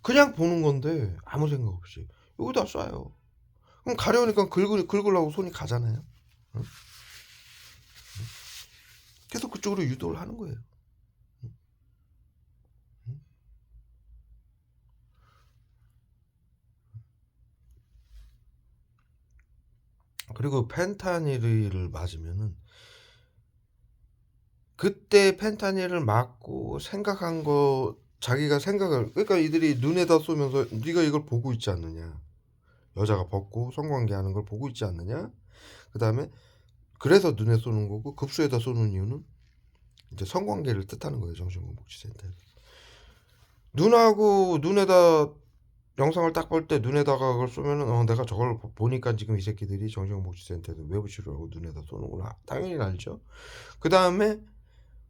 그냥 보는 건데 아무 생각 없이 여기다 쏴요. 그럼 가려우니까 긁으려고 손이 가잖아요. 계속 그쪽으로 유도를 하는 거예요. 그리고 펜타닐을 맞으면은 그때 펜타닐을 맞고 생각한 거 자기가 생각을 그러니까 이들이 눈에다 쏘면서 네가 이걸 보고 있지 않느냐. 여자가 벗고 성관계하는 걸 보고 있지 않느냐. 그다음에 그래서 눈에 쏘는 거고 급수에다 쏘는 이유는 이제 성관계를 뜻하는 거예요. 정신건강복지센터에서. 눈하고 눈에다 영상을 딱 볼 때 눈에다가 그걸 쏘면은 내가 저걸 보니까 지금 이 새끼들이 정신건강복지센터에서 외부 치료하고 눈에다 쏘는구나. 당연히 알죠. 그 다음에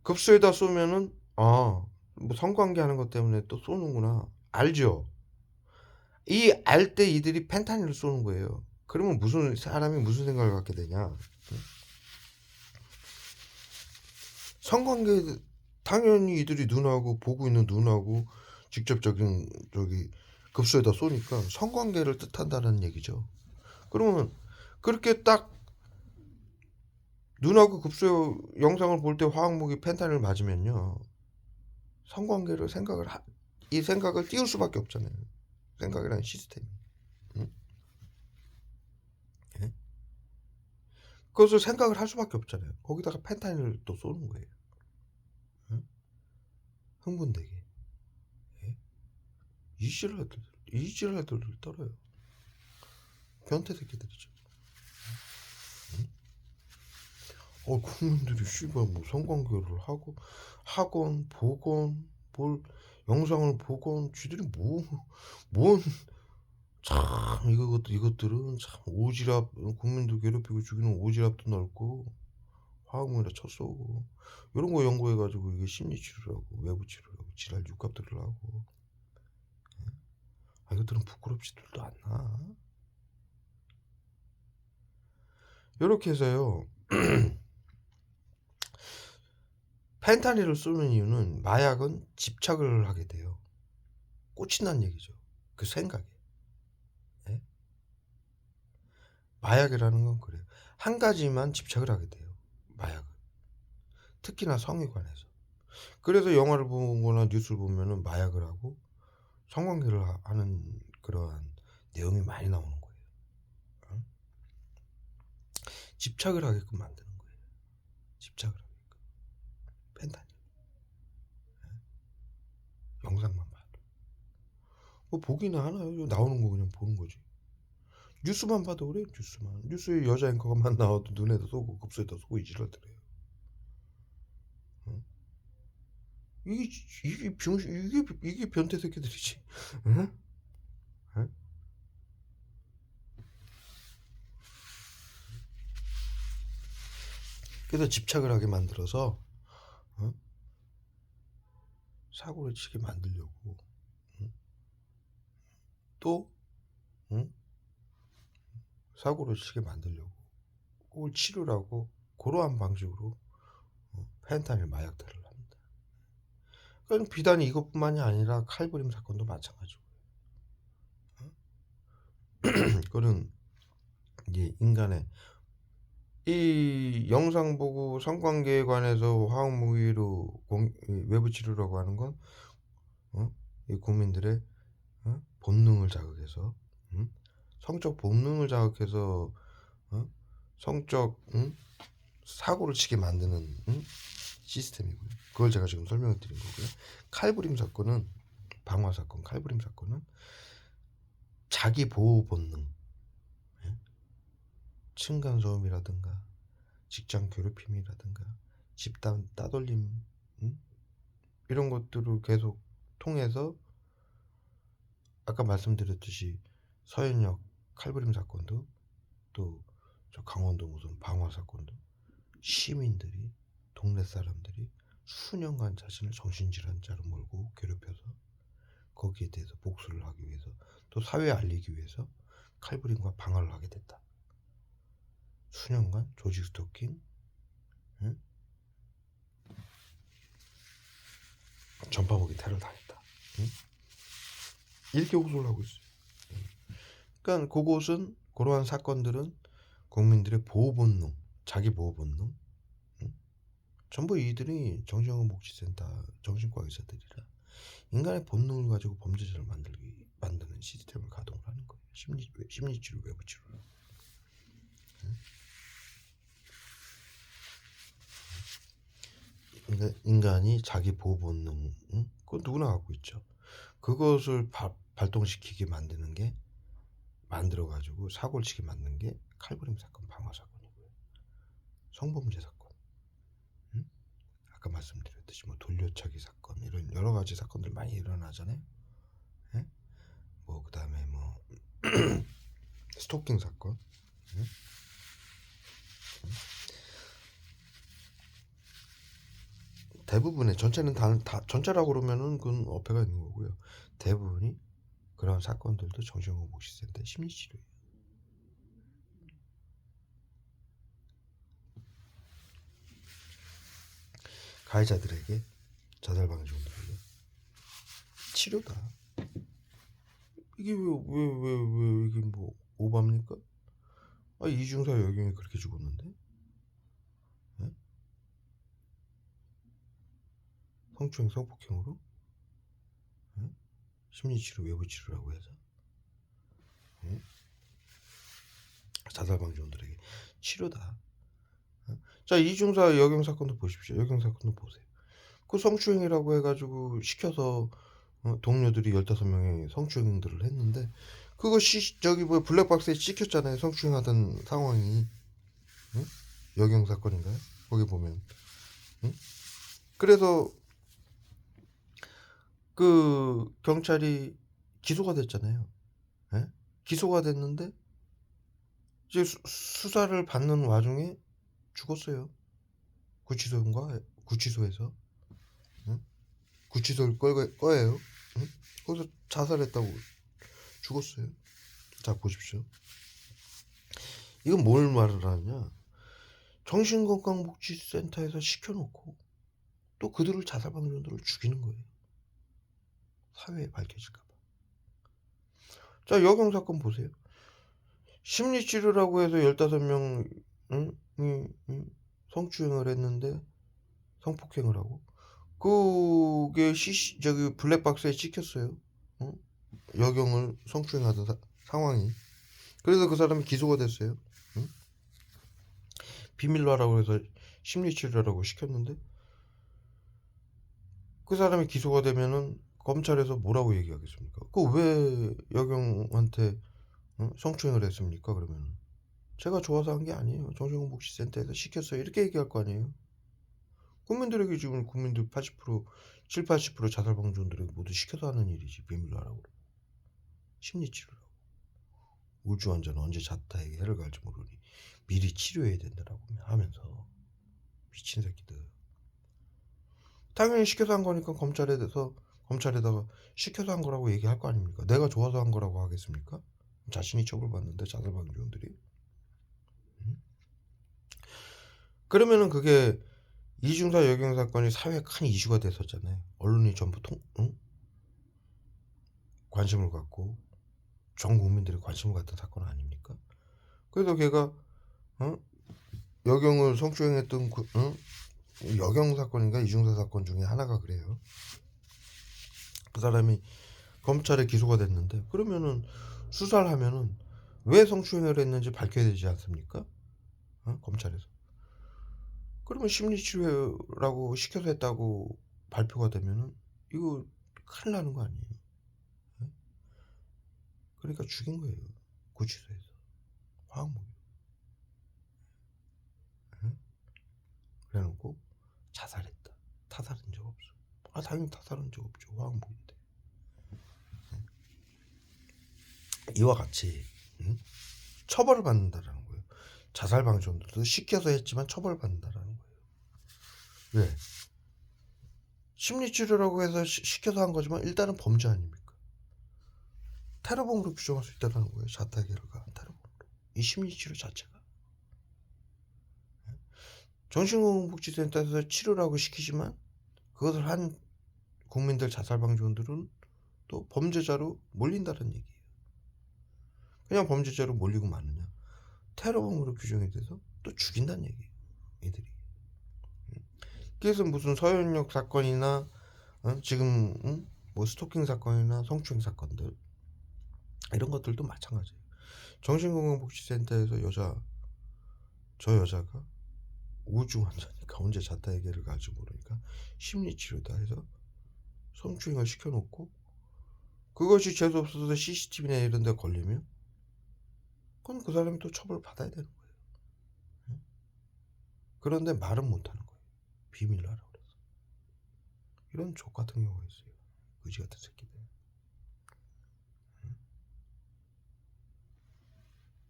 급수에다 쏘면은 뭐 성관계하는 것 때문에 또 쏘는구나. 알죠. 이 알 때 이들이 펜타닐을 쏘는 거예요. 그러면 사람이 무슨 생각을 갖게 되냐? 성관계 당연히 이들이 눈하고 보고 있는 눈하고 직접적인 급수에다 쏘니까 성관계를 뜻한다는 얘기죠. 그러면 그렇게 딱 눈하고 급수 영상을 볼 때 화학무기 펜타닐을 맞으면요. 성관계를 이 생각을 띄울 수밖에 없잖아요. 생각이라는 시스템이. 응? 예? 그것을 생각을 할 수밖에 없잖아요. 거기다가 펜타닐을 또 쏘는 거예요. 응? 흥분되게. 예? 이지랄들을 떨어요. 변태 새끼들이죠. 국민들이 씨발 뭐 성관계를 하고 하건 보건 뭘 영상을 보건 쥐들이 참 이것들은 참 오지랖 국민들 괴롭히고 죽이는 오지랖도 넓고 화학무기나 쳤쏘고 이런 거 연구해가지고 이게 심리치료라고 외부치료라고 지랄 육갑들을 하고 이것들은 부끄럽지들도 않나. 이렇게 해서요. 펜타닐을 쏘는 이유는 마약은 집착을 하게 돼요. 꽂힌다는 얘기죠. 그 생각에. 예? 마약이라는 건 그래요. 한 가지만 집착을 하게 돼요. 마약은. 특히나 성에 관해서. 그래서 영화를 보거나 뉴스를 보면은 마약을 하고 성관계를 하는 그러한 내용이 많이 나오는 거예요. 어? 집착을 하게끔 만드는 거예요. 집착을 하게끔. 펜타닐. 영상만 봐도. 뭐 보기는 하나요? 나오는 거 그냥 보는 거지. 뉴스만 봐도 그래요. 뉴스에 여자 앵커만 나와도 눈에다 쏘고 급수에다 쏘고 이지랄더래요. 이게 변태 새끼들이지. 응? 응? 그래서 집착을 하게 만들어서 응? 사고를 치게 만들려고 응? 또 응? 사고를 치게 만들려고 그걸 치료라고 그러한 방식으로 펜타닐 마약들을 합니다. 그건 비단 이것뿐만이 아니라 칼부림 사건도 마찬가지고 그거는 이제 인간의 이 영상 보고 성관계에 관해서 화학무기로 외부 치료라고 하는 건 이 국민들의 본능을 자극해서 성적 본능을 자극해서 성적 사고를 치게 만드는 시스템이고요. 그걸 제가 지금 설명을 드린 거고요. 칼부림 사건은 방화 사건, 칼부림 사건은 자기 보호 본능, 층간 소음이라든가 직장 괴롭힘이라든가 집단 따돌림 이런 것들을 계속 통해서 아까 말씀드렸듯이 서현역 칼부림 사건도 또 저 강원도 무슨 방화 사건도 시민들이 동네 사람들이 수년간 자신을 정신질환자로 몰고 괴롭혀서 거기에 대해서 복수를 하기 위해서 또 사회에 알리기 위해서 칼부림과 방화를 하게 됐다. 수년간 조직 스토킹, 응? 전파먹이 테러를 당했다. 응? 이렇게 호소를 하고 있어요. 그러니까 그곳은 그러한 사건들은 국민들의 보호본능, 자기 보호본능, 전부 이들이 정신건강복지센터 정신과 의사들이라 인간의 본능을 가지고 범죄자를 만드는 시스템을 가동을 하는 거예요. 심리치료, 외부치료. 그러니까 인간이 자기 보호본능, 그건 누구나 갖고 있죠. 그것을 발동시키게 만드는 게 만들어가지고 사고를 치게 만든 게 칼부림 사건, 방화 사건이고요. 성범죄 사건. 아까 말씀드렸듯이 뭐 돌려차기 사건 이런 여러 가지 사건들 많이 일어나잖아요. 예? 뭐 그다음에 뭐 스토킹 사건. 예? 대부분의 전체는 다 전체라고 그러면은 그건 어폐가 있는 거고요. 대부분이 그런 사건들도 정신건강복지센터 심리치료예요. 가해자들에게 자살방지원들에게 치료다. 이게 왜 이게 뭐 오바입니까? 아, 이중사 여경이 그렇게 죽었는데? 네? 성추행 성폭행으로? 네? 심리치료 외부치료라고 해서 네? 자살방지원들에게 치료다. 네? 자, 이중사 여경 사건도 보십시오. 여경 사건도 보세요. 그 성추행이라고 해가지고 시켜서 동료들이 15명이 성추행들을 했는데 그것이 저기 뭐 블랙박스에 찍혔잖아요. 성추행하던 상황이. 응? 여경 사건인가요? 거기 보면. 응? 그래서 그 경찰이 기소가 됐잖아요. 예? 기소가 됐는데 이제 수사를 받는 와중에 죽었어요. 구치소에서. 응? 구치소일 거예요. 응? 거기서 자살했다고 죽었어요. 자, 보십시오. 이건 뭘 말을 하냐? 정신건강복지센터에서 시켜놓고 또 그들을 자살방지원들을 죽이는 거예요. 사회에 밝혀질까봐. 자, 여경 사건 보세요. 심리치료라고 해서 15명 성추행을 했는데 성폭행을 하고 그게 저기 블랙박스에 찍혔어요. 응? 여경을 성추행하던 상황이. 그래서 그 사람이 기소가 됐어요. 응? 비밀로 하라고 해서 심리치료라고 시켰는데 그 사람이 기소가 되면은 검찰에서 뭐라고 얘기하겠습니까? 그 왜 여경한테 성추행을 했습니까? 그러면 제가 좋아서 한 게 아니에요. 정신건강복지센터에서 시켰어요. 이렇게 얘기할 거 아니에요. 국민들에게 지금 국민들 70% 자살 방지원들에게 모두 시켜서 하는 일이지. 비밀로 하라고. 심리치료라고. 우울증 환자는 언제 자타에게 해를 갈지 모르니 미리 치료해야 된다라고 하면서 미친 새끼들. 당연히 시켜서 한 거니까 검찰에다가 시켜서 한 거라고 얘기할 거 아닙니까? 내가 좋아서 한 거라고 하겠습니까? 자신이 처벌받는데 자살 방지원들이. 그러면은 그게 이중사 여경 사건이 사회에 큰 이슈가 됐었잖아요. 언론이 전부 관심을 갖고 전 국민들이 관심을 갖던 사건 아닙니까? 그래서 걔가 여경을 성추행했던 여경 사건인가 이중사 사건 중에 하나가 그래요. 그 사람이 검찰에 기소가 됐는데 그러면은 수사를 하면은 왜 성추행을 했는지 밝혀야 되지 않습니까? 검찰에서. 그러면 심리치료라고 시켜서 했다고 발표가 되면은 이거 큰일 나는 거 아니에요? 그러니까 죽인 거예요. 구치소에서. 화학무기. 그래놓고 자살했다. 타살한 적 없어. 당연히 타살한 적 없죠. 화학무기인데. 이와 같이 처벌을 받는다라는 거예요. 자살 방지원들도 시켜서 했지만 처벌받는다라는 거예요. 왜? 심리치료라고 해서 시켜서 한 거지만 일단은 범죄 아닙니까? 테러범으로 규정할 수 있다는 거예요. 자타계를 가한 테러범으로. 이 심리치료 자체가. 정신건강복지센터에서 치료라고 시키지만 그것을 한 국민들 자살방지원들은 또 범죄자로 몰린다는 얘기예요. 그냥 범죄자로 몰리고 마느냐. 테러범으로 규정이 돼서 또 죽인다는 얘기예요. 애들이. 그래서 무슨 서현역 사건이나 지금 뭐 스토킹 사건이나 성추행 사건들 이런 것들도 마찬가지예요. 정신건강복지센터에서 저 여자가 우울증 환자니까 언제 자타해결을 갈지 모르니까 심리치료다 해서 성추행을 시켜놓고 그것이 재수 없어서 CCTV나 이런 데 걸리면 그건 그 사람이 또 처벌을 받아야 되는 거예요. 그런데 말은 못하는 거예요. 비밀로 하라고 그래서. 이런 족 같은 경우가 있어요. 의지 같은 새끼들.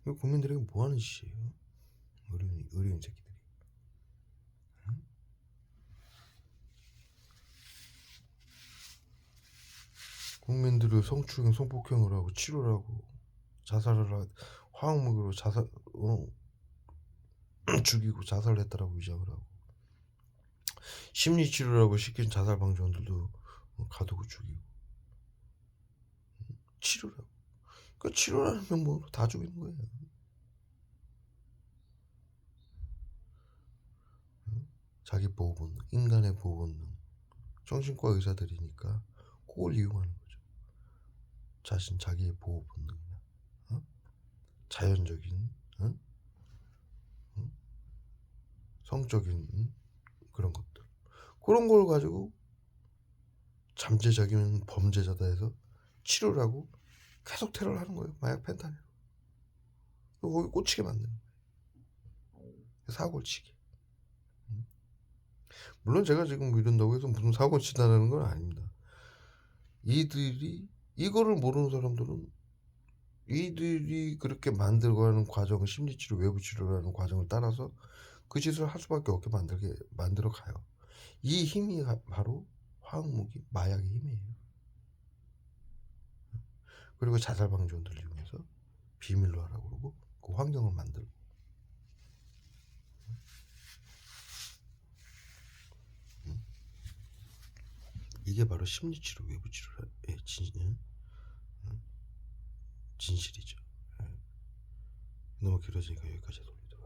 이거 국민들에게 뭐 하는 짓이에요? 의료인 새끼들이. 국민들을 성추행, 성폭행을 하고 치료를 하고 자살을 화학무기로 죽이고 자살을 했다라고 위장을 하고 심리치료라고 시킨 자살방지원들도 가두고 죽이고 치료라고. 그 치료라는 명목으로 다 죽이는 거예요. 자기 보호 본능, 인간의 보호 본능. 정신과 의사들이니까 그걸 이용하는 거죠. 자기의 보호 본능이나 자연적인 성적인 그런 것들. 그런 걸 가지고 잠재적인 범죄자다 해서 치료를 하고 계속 테러를 하는 거예요. 마약 펜타닐. 거기 꽂히게 만드는 거예요. 사고를 치게. 물론 제가 지금 이런다고 해서 무슨 사고 치다라는 건 아닙니다. 이거를 모르는 사람들은 이들이 그렇게 만들어가는 과정, 심리치료, 외부치료라는 과정을 따라서 그 짓을 할 수밖에 없게 만들어 가요. 이 힘이 바로 화학무기, 마약의 힘이에요. 그리고 자살방지원들을 이용해서 비밀로 하라고 그러고 그 환경을 만들고. 이게 바로 심리치료, 외부치료의 진실이죠. 너무 길어지니까 여기까지 돌리도록